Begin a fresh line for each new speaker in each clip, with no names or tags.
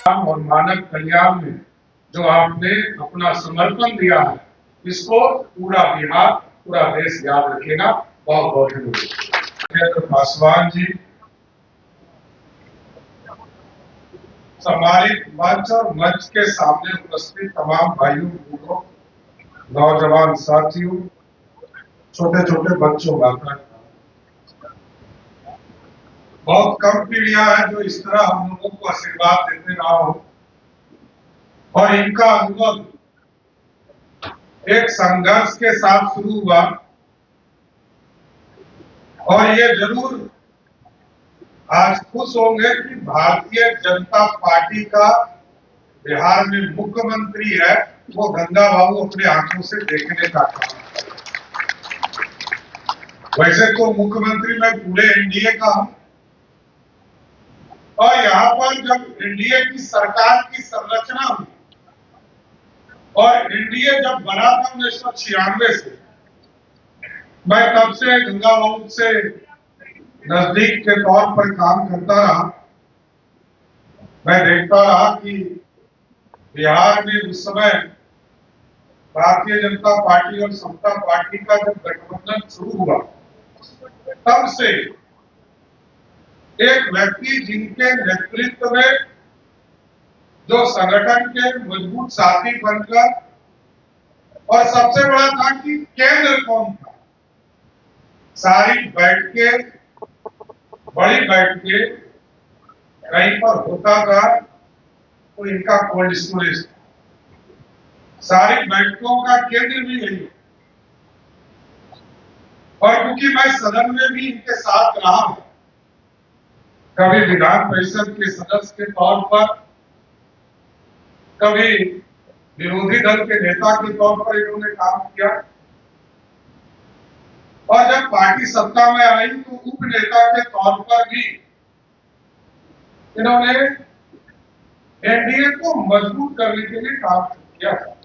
और मानव कल्याण में जो आपने अपना समर्पण दिया है, इसको पूरा बिहार, पूरा देश याद रखेगा। बहुत बहुत धन्यवाद। पासवान जी, सम्मानित मंच और मंच के सामने उपस्थित तमाम भाइयों बूढ़ों, नौजवान साथियों, छोटे छोटे बच्चों, माता, बहुत कम पीढ़ियां हैं जो इस तरह हम लोगों को आशीर्वाद देते रहा हो, और इनका अनुभव एक संघर्ष के साथ शुरू हुआ, और ये जरूर आज खुश होंगे कि भारतीय जनता पार्टी का बिहार में मुख्यमंत्री है, वो गंगा बाबू अपने आंखों से देखने का काम। वैसे तो मुख्यमंत्री मैं पूरे एनडीए का हूं, और यहां पर जब एनडीए की सरकार की संरचना हुई और एनडीए जब बना था 1996 से, मैं तब से गंगा बाबू से नजदीक के तौर पर काम करता रहा। मैं देखता रहा कि बिहार में उस समय भारतीय जनता पार्टी और समता पार्टी का जब गठबंधन शुरू हुआ, तब से एक व्यक्ति जिनके नेतृत्व में जो संगठन के मजबूत साथी बनकर, और सबसे बड़ा था कि केंद्र कौन था, सारी बैठ के, बड़ी बैठ के कहीं पर होता था तो इनका कोल्ड स्टोरेज, सारी बैठकों का केंद्र भी यही। और क्योंकि मैं सदन में भी इनके साथ रहा हूं, कभी विधान परिषद के सदस्य के तौर पर, कभी विरोधी दल के नेता के तौर पर इन्होंने काम किया, और जब पार्टी सत्ता में आई तो उप नेता के तौर पर भी इन्होंने एनडीए को मजबूत करने के लिए काम किया था।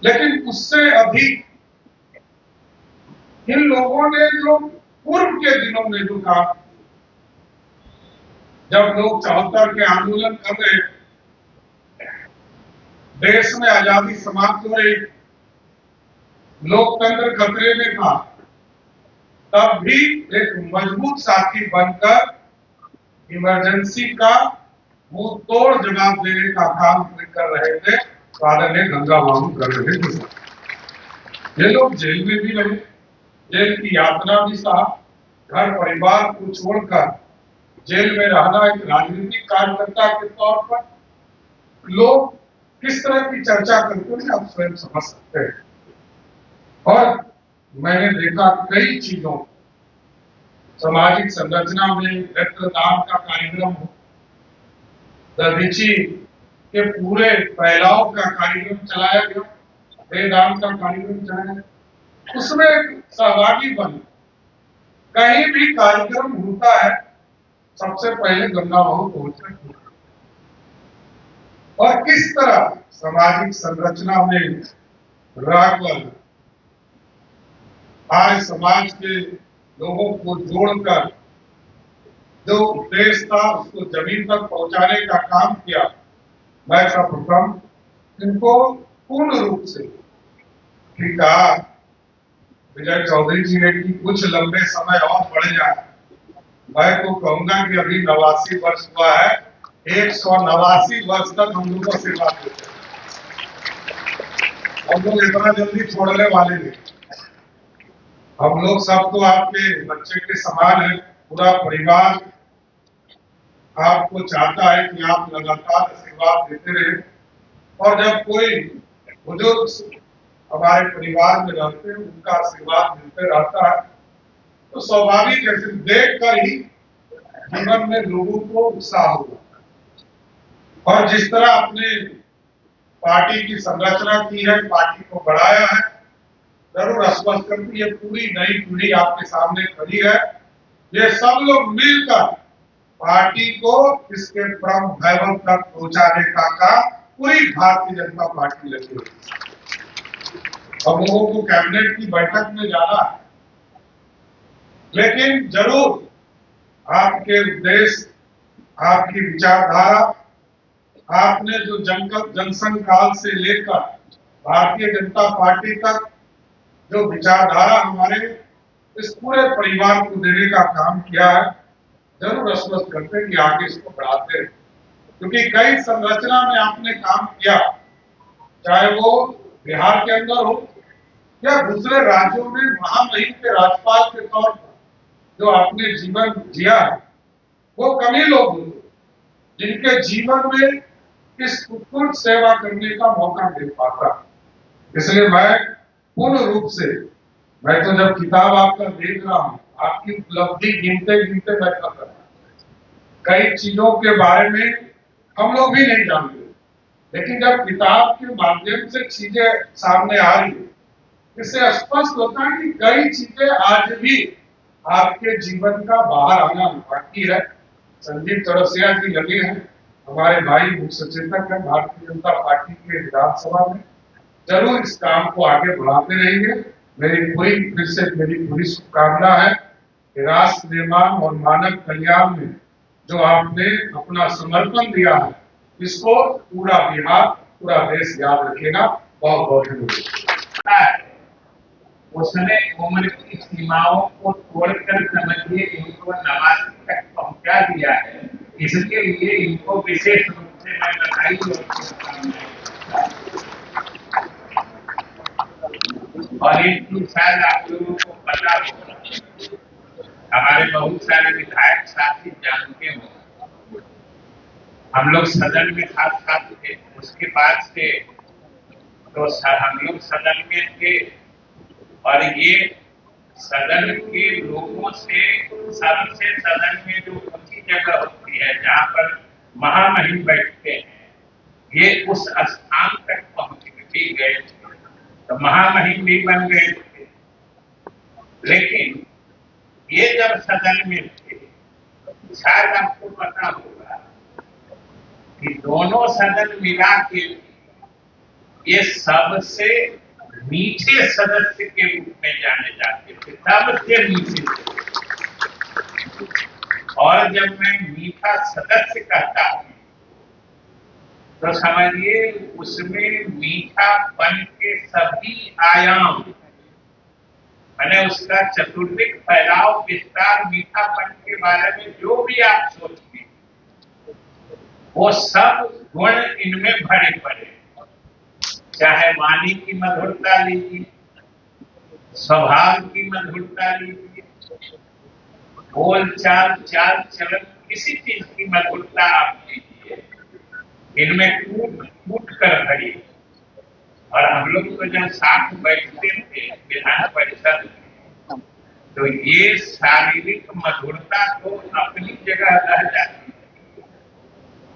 लेकिन उससे अधिक इन लोगों ने जो पूर्व के दिनों में जो काम, जब लोग 74 के आंदोलन कर रहे, देश में आजादी समाप्त हो रही, लोकतंत्र खतरे में था, तब भी एक मजबूत साथी बनकर इमरजेंसी का मुंह तोड़ जवाब देने का काम कर रहे थे। आदरणीय गंगा बाबू कर रहे थे। ये लोग जेल में भी रहे, जेल की यातना भी सहा, घर परिवार को छोड़कर जेल में रहना एक राजनीतिक कार्यकर्ता के तौर पर लोग किस तरह की चर्चा करते हैं आप स्वयं समझ सकते हैं। और मैंने देखा कई चीजों, सामाजिक संरचना में नेत्रदान का कार्यक्रम हो, दधीची के पूरे फैलाव का कार्यक्रम चलाया गया, वेदांत का कार्यक्रम चलाया, उसमें सहभागी बने। कहीं भी कार्यक्रम होता है, सबसे पहले गंगा बाबू पहुंचते, और किस तरह सामाजिक संरचना में रहकर आज समाज के लोगों को जोड़कर जो उद्देश्य था उसको जमीन तक पहुंचाने का काम किया। मैं सर्वप्रथम इनको पूर्ण रूप से ठीक कहा, विजय चौधरी जी ने कि कुछ लंबे समय और बढ़ जाए। मैं तो कहूंगा कि अभी 89 वर्ष हुआ है, 189 वर्ष तक हम लोग को सेवा देते हैं। हम लोग इतना जल्दी छोड़ने वाले नहीं। हम लोग सब तो आपके बच्चे के समान है, पूरा परिवार आपको चाहता है कि आप लगातार आशीर्वाद देते रहे, और जब कोई बुजुर्ग हमारे परिवार में रहते हैं, उनका आशीर्वाद मिलते रहता है, तो स्वाभाविक ऐसे देख कर ही जीवन में लोगों को उत्साह होगा। और जिस तरह आपने पार्टी की संरचना की है, पार्टी को बढ़ाया है, जरूर आश्वस्त करती है पूरी नई पीढ़ी आपके सामने खड़ी है। ये सब लोग मिलकर पार्टी को इसके परम वैभव तक पहुंचाने का काम पूरी भारतीय जनता पार्टी लगी हुई है। हम लोगों को कैबिनेट की बैठक में जाना है, लेकिन जरूर आपके उद्देश्य, आपकी विचारधारा, आपने जो जनसंघ काल से लेकर भारतीय जनता पार्टी तक जो विचारधारा हमारे इस पूरे परिवार को देने का काम किया है, जरूर आश्वस्त करते हैं कि आगे इसको बढ़ाते हैं, क्योंकि कई संरचना में आपने काम किया, चाहे वो बिहार के अंदर हो या दूसरे राज्यों में महामहिम के राज्यपाल के तौर पर जो आपने जीवन जिया है, वो कम ही लोग होते जिनके जीवन में इस उत्कृष्ट सेवा करने का मौका मिल पाता। इसलिए मैं पूर्ण रूप से, मैं तो जब किताब आपका देख रहा हूं, आपकी उपलब्धि गिनते गिनते मैं कर रहा हूं। कई चीजों के बारे में हम लोग भी नहीं जानते, लेकिन जब किताब के माध्यम से चीजें सामने आ रही है, इससे स्पष्ट होता है कि कई चीजें आज भी आपके जीवन का बाहर आना बाकी है। संजीव चौरसिया जी लगे हैं, हमारे भाई मुख्य सचेतक है भारतीय जनता पार्टी के विधानसभा में, जरूर इस काम को आगे बढ़ाते रहेंगे। मेरी पूरी शुभकामना है कि राष्ट्र निर्माण और मानव कल्याण में जो आपने अपना समर्पण दिया है, इसको पूरा बिहार, पूरा देश याद रखेगा। बहुत बहुत धन्यवाद।
उसने उम्र की सीमाओं को तोड़कर समझिए इनको नवासी तक पहुंचा दिया है, इसके लिए इनको विशेष रूप से मैं बधाई और शुभकामनाएं। और एक चीज शायद आप लोगों को पता होगा, हमारे बहुत सारे विधायक साथी जानते हो, हम लोग सदन में साथ साथ थे, उसके बाद से तो हम लोग सदन में थे और ये सदन के लोगों से सबसे सदन में जो ऊंची जगह होती है जहां पर महामहिम बैठते हैं, ये उस स्थान तक पहुंच भी गए थे, तो महामहिम भी बन गए थे। लेकिन ये जब सदन में थे, शायद आपको पता होगा कि दोनों सदन मिला के ये सबसे मीठे सदस्य के रूप में जाने जाते थे, सबसे मीठे। और जब मैं मीठा सदस्य कहता हूं तो समझिए उसमें मीठापन के सभी आयाम, मैंने उसका चतुर्दिक फैलाव, विस्तार, मीठापन के बारे में जो भी आप सोचिए, वो सब गुण इनमें भरे पड़े। चाहे वाणी की मधुरता लीजिए, स्वभाव की मधुरता लीजिए, बोल चाल, चाल चलन, किसी चीज की मधुरता आप लीजिए, इनमें कूट कूट कर भरी। और हम लोग तो जब साथ बैठते थे विधान परिषद में, तो ये शारीरिक मधुरता तो अपनी जगह रह जाती है।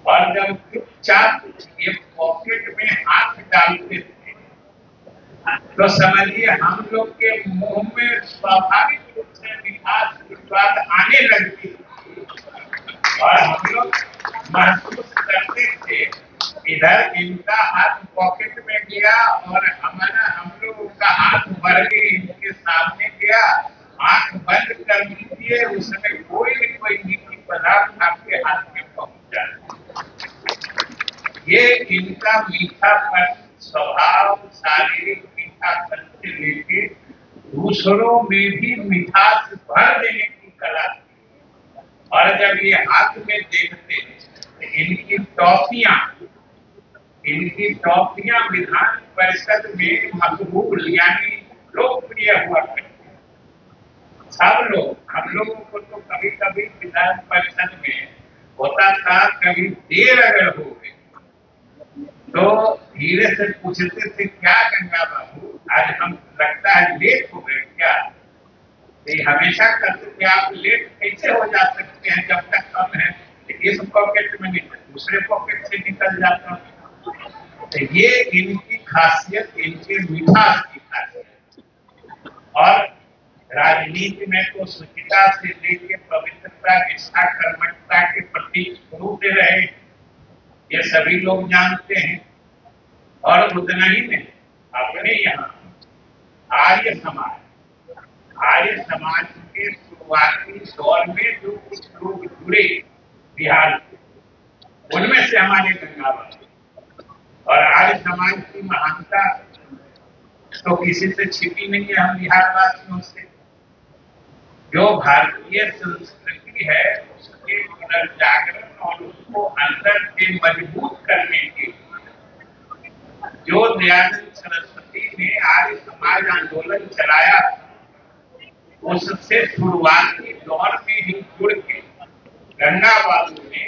और जब चुपचाप ये पॉकेट में हाथ डालते थे तो समझिए हम लोग के मुंह में स्वाभाविक रूप से मिठास की स्वाद आने लगती थी और हम लोग महसूस करते थे, इधर इनका हाथ पॉकेट में गया और हम लोगों का हाथ भर के इनके सामने गया, आंख बंद कर लीजिए, उसमें कोई न कोई मीठी पदार्थ आपके हाथ में पहुंच जाए। ये इनका मीठापन, स्वभाव, शारीरिक मीठापन से लेके दूसरों में भी मिठास भर देने की कला थी। और जब ये हाथ में देखते तो इनकी टॉफियां विधान परिषद में मकबूल यानी लोकप्रिय हुआ करती। सब लोग, हम लोगों को तो कभी कभी विधान परिषद में होता था, कभी देर अगर हो गई तो धीरे से पूछते थे, क्या गंगा बाबू आज हम लगता है लेट हो गए क्या? ये हमेशा कहते थे आप लेट कैसे हो जा सकते हैं जब तक कम है, इस पॉकेट में निकल दूसरे पॉकेट से निकल जाता है। तो ये इनकी खासियत, इनके मिठास की खासियत। और राजनीति में तो शुचिता से लेकर पवित्रता, निष्ठा, कर्मठता के प्रति गुरु दे रहे, ये सभी लोग जानते हैं। और उतना ही नहीं, अपने यहाँ आर्य समाज के शुरुआती दौर में जो कुछ लोग जुड़े बिहार से, उनमें से हमारे गंगावती और आर्य समाज की महानता तो किसी से छिपी नहीं है। हम बिहार वासियों से जो भारतीय संस्कृति है उसके पुनर्जागरण और उसको अंदर से मजबूत करने के जो दयानंद सरस्वती ने आर्य समाज आंदोलन चलाया उससे शुरुआती दौर में ही जुड़ के गंगा बाबू ने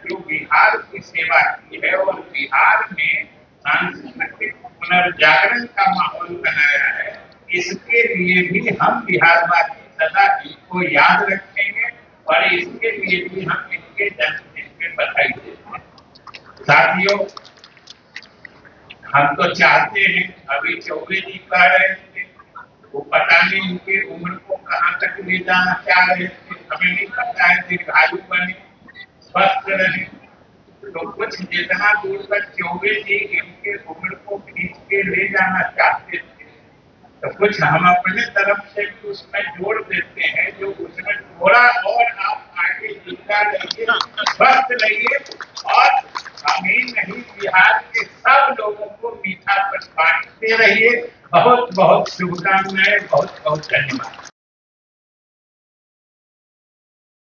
जो बिहार की सेवा की है और बिहार में सांस्कृतिक पुनर्जागरण का माहौल बनाया है, इसके लिए भी हम बिहारवासी सदा इनको याद रखेंगे और इसके लिए भी हम इनके जन्मदिन पे बधाई देते हैं। साथियों, हम तो चाहते हैं, अभी चौबे जी कह रहे थे, वो पता नहीं उनके उम्र को कहाँ तक ले जाना चाह रहे थे, हमें नहीं पता है, दीर्घायु बने, स्वस्थ रहे, तो कुछ जितना दूर तक चौबे जी इनके उम्र को खींच के ले जाना चाहते थे, तो कुछ हम अपने तरफ से भी उसमें जोड़ देते हैं, जो उसमें थोड़ा और आप आगे जिंदा रहिए, स्वस्थ रहिए और हमें नहीं बिहार के सब लोगों को मीठा पर बांटते रहिए। बहुत बहुत शुभकामनाएं, बहुत बहुत धन्यवाद।